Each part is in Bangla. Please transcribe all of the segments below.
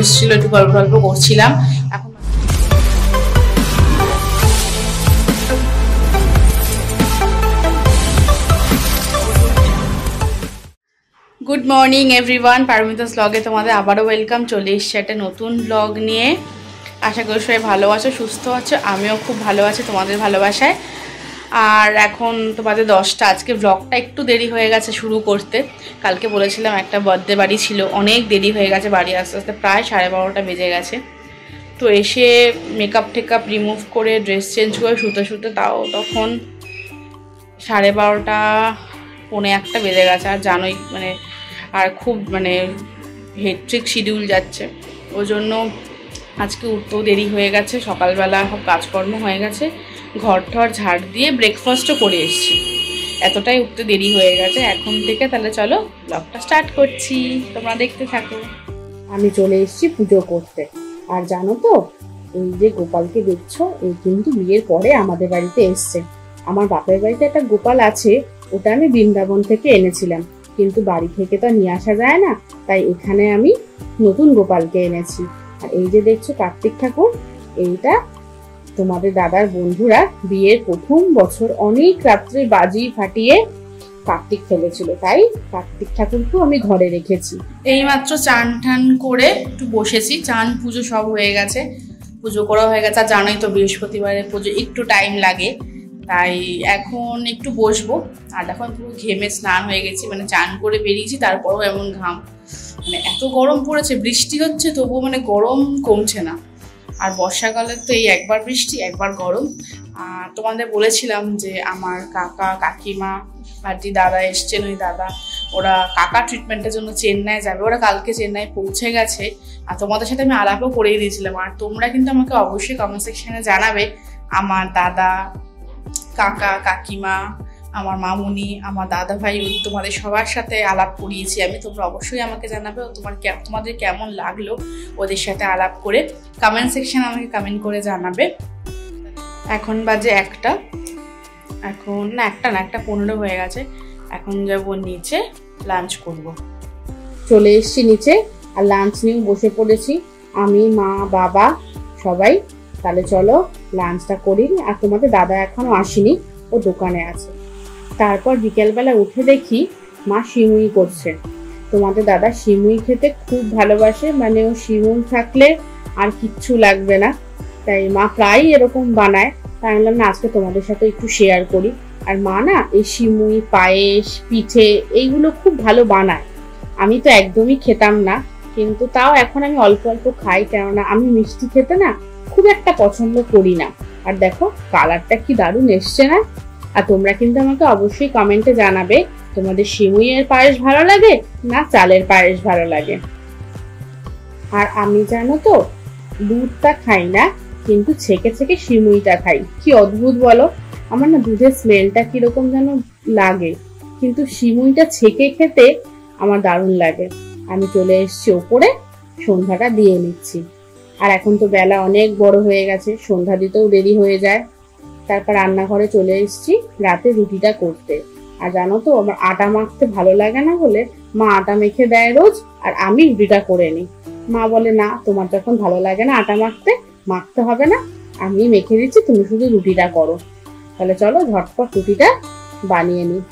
এসেছিল, একটু গল্প গল্প করছিলাম। এখন গুড মর্নিং এভরিওয়ান, পারমিতাস ব্লগে তোমাদের আবারও ওয়েলকাম। চলে এসেছি একটা নতুন ব্লগ নিয়ে। আশা করি সবাই ভালো আছো, সুস্থ আছো, আমিও খুব ভালো আছি তোমাদের ভালোবাসায়। আর এখন তোমাদের 10টা। আজকে ব্লগটা একটু দেরি হয়ে গেছে শুরু করতে। কালকে বলেছিলাম একটা বার্থডে বাড়ি ছিল, অনেক দেরি হয়ে গেছে বাড়ি আসতে আসতে, প্রায় 12:30টা বেজে গেছে। তো এসে মেকআপ টেকআপ রিমুভ করে ড্রেস চেঞ্জ করে শুতে শুতে তাও তখন 12:30 পৌনে 1টা বেজে গেছে। আর জানোই আর খুব হেক্টিক শিডিউল যাচ্ছে, ওই জন্য আজকে উঠতেও দেরি হয়ে গেছে। সকালবেলা সব কাজকর্ম হয়ে গেছে, ঘর ঠর ঝাড় দিয়ে ব্রেকফাস্টও করে এসেছি, এতটাই উঠতে দেরি হয়ে গেছে। এখন থেকে তাহলে চলো ব্লগটা স্টার্ট করছি, তোমরা দেখতে থাকো। আমি চলে এসেছি পুজো করতে। আর জানো তো, এই যে গোপালকে দেখছো, এই কিন্তু বিয়ের পরে আমাদের বাড়িতে এসছে। আমার বাপের বাড়িতে একটা গোপাল আছে, ওটা আমি বৃন্দাবন থেকে এনেছিলাম, কিন্তু বাড়ি থেকে তো নিয়ে আসা যায় না, তাই এখানে আমি নতুন গোপালকে এনেছি। আর এই যে দেখছো কার্তিক ঠাকুর, এইটা তোমাদের দাদার বন্ধুরা বিয়ের প্রথম বছর অনেক রাত্রে বাজি ফাটিয়ে কার্তিক ফেলেছিল, তাই কার্তিক ঠাকুরকেও আমি ঘরে রেখেছি। এইমাত্র চান টান করে একটু বসেছি, চান পুজো সব হয়ে গেছে, পুজো করা হয়ে গেছে। আর জানোই তো বৃহস্পতিবারের পুজো একটু টাইম লাগে, তাই এখন একটু বসবো। আর এখন পুরো ঘেমে স্নান হয়ে গেছি, চান করে বেরিয়েছি, তারপরেও এমন ঘাম, এত গরম পড়েছে। বৃষ্টি হচ্ছে তবুও গরম কমছে না। আর বর্ষাকালে তো এই একবার বৃষ্টি একবার গরম। আর তোমাদের বলেছিলাম যে আমার কাকা কাকিমা বাড়ি দাদা এসছেন, ওই দাদা ওরা কাকা ট্রিটমেন্টের জন্য চেন্নাই যাবে, ওরা কালকে চেন্নাই পৌঁছে গেছে। আর তোমাদের সাথে আমি আলাপও করেই দিয়েছিলাম। আর তোমরা কিন্তু আমাকে অবশ্যই কমেন্ট সেকশনে জানাবে আমার দাদা কাকা কাকিমা, আমার মামুনি, আমার দাদা ভাই, তোমাদের সবার সাথে আলাপ করিয়েছি আমি। তোমরা অবশ্যই আমাকে জানাবে তোমাদের কেমন লাগলো ওদের সাথে আলাপ করে। কমেন্ট সেকশনে আমাকে কমেন্ট করে জানাবে। এখন বাজে 1টা, এখন না 1:15 হয়ে গেছে। এখন যাবো নিচে, লাঞ্চ করব। চলে এসেছি নিচে আর লাঞ্চ নিয়ে বসে পড়েছি আমি, মা, বাবা সবাই। তাহলে চলো লাঞ্চটা করি। আর তোমাদের দাদা এখনো আসেনি, ও দোকানে আছে। তারপর বিকেলবেলা উঠে দেখি মা সিমুই করছে। তোমাদের দাদা সিমুই খেতে খুব ভালোবাসে, ও সিমুই থাকলে আর কিচ্ছু লাগবে না, তাই মা প্রায়ই এরকম বানায়। তাই বললাম না আজকে তোমাদের সাথে একটু শেয়ার করি। আর মা না এই সিমুই, পায়েস, পিঠে এইগুলো খুব ভালো বানায়। আমি তো একদমই খেতাম না, কিন্তু তাও এখন আমি অল্প অল্প খাই, কেননা আমি মিষ্টি খেতে না খুব একটা পছন্দ করি না। আর দেখো কালারটা কি দারুণ এসছে না। আর তোমরা কিন্তু আমাকে অবশ্যই কমেন্টে জানাবে তোমাদের সিমুইয়ের পায়েস ভালো লাগে না চালের পায়েস ভালো লাগে। আর আমি জানো তো দুধটা খাই না, কিন্তু ছেঁকে ছেঁকে সিমুইটা খাই। কি অদ্ভুত বলো, আমার না দুধের স্মেলটা কিরকম যেন লাগে, কিন্তু সিমুইটা ছেঁকে খেতে আমার দারুণ লাগে। আমি চলে এসেছি ওপরে, সন্ধ্যাটা দিয়ে নিচ্ছি। আর এখন তো বেলা অনেক বড় হয়ে গেছে, সন্ধ্যা দিতেও দেরি হয়ে যায়। তারপর রান্নাঘরে চলে এসেছি রাতে রুটিটা করতে। আর জানো তো আমার আটা মাখতে ভালো লাগে না বলে মা আটা মেখে দেয় রোজ, আর আমি রুটিটা করে নিই। মা বলে না তোমার যখন ভালো লাগে না আটা মাখতে হবে না, আমি মেখে দিচ্ছি, তুমি শুধু রুটিটা করো। তাহলে চলো ঝটপট রুটিটা বানিয়ে নিই।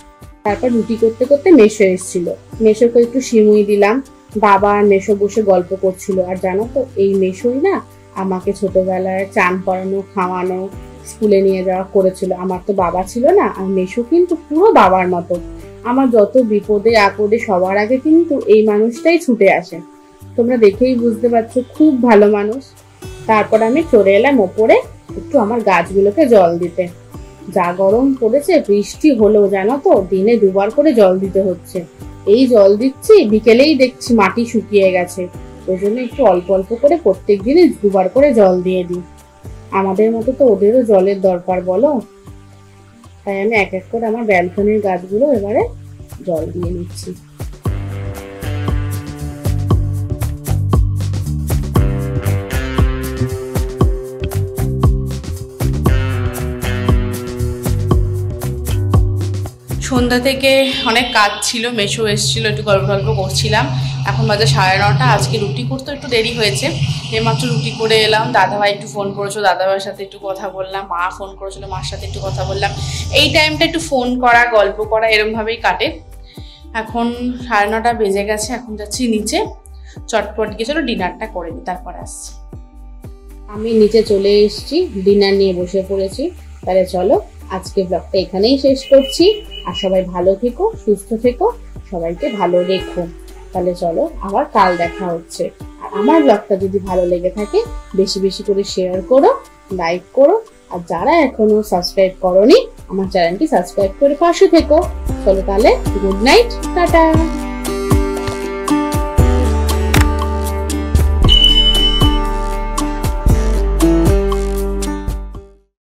তারপর রুটি করতে করতে মেশো এসেছিল, মেশোকে একটু সিমুই দিলাম। বাবা আর মেশো বসে গল্প করছিল। আর জানো তো এই মেশোই না আমাকে ছোটবেলায় চান করানো, খাওয়ানো, স্কুলে নিয়ে যাওয়া করেছিল। আমার তো বাবা ছিল না, আর মেশো কিন্তু পুরো বাবার মতো। আমার যত বিপদে আপদে সবার আগে কিন্তু এই মানুষটাই ছুটে আসে। তোমরা দেখেই বুঝতে পারছো খুব ভালো মানুষ। তারপর আমি চলে এলাম ওপরে একটু আমার গাছগুলোকে জল দিতে। যা গরম পড়েছে, বৃষ্টি হলেও জানো তো দিনে 2বার করে জল দিতে হচ্ছে। এই জল দিচ্ছি, বিকেলেই দেখছি মাটি শুকিয়ে গেছে, ওই জন্য একটু অল্প অল্প করে প্রত্যেক দিনই 2বার করে জল দিয়ে দিই। আমাদের মতো তো ওদেরও জলের দরকার বলো, তাই আমি এক এক করে আমার ব্যালকনির গাছগুলো এবারে জল দিয়ে নিচ্ছি। সন্ধ্যা থেকে অনেক কাজ ছিল, মেশো এসেছিলো, একটু গল্প করছিলাম। এখন বাজে 9:30। আজকে রুটি করতে একটু দেরি হয়েছে, এইমাত্র রুটি করে এলাম। দাদাভাই একটু ফোন করেছিল, দাদাভাইয়ের সাথে একটু কথা বললাম। মা ফোন করেছিল, মার সাথে একটু কথা বললাম। এই টাইমটা একটু ফোন করা, গল্প করা, এরমভাবেই কাটে। এখন 9:30 বেজে গেছে, এখন যাচ্ছি নিচে। চটপট গিয়ে চলো ডিনারটা করে নিই, তারপরে আসছি। আমি নিচে চলে এসেছি, ডিনার নিয়ে বসে পড়েছি। তাহলে চলো আজকে ব্লগটা এখানেই শেষ করছি। আর সবাই ভালো থেকো, সুস্থ থেকো, সবাইকে ভালো রেখো। তাহলে চলো আবার কাল দেখা হচ্ছে। আর আমার ব্লগটা যদি ভালো লেগে থাকে বেশি বেশি করে শেয়ার করো, লাইক করো। আর যারা এখনো সাবস্ক্রাইব করোনি আমার চ্যানেলটি সাবস্ক্রাইব করে পাশে থেকো। চলো তাহলে গুড নাইট, টাটা।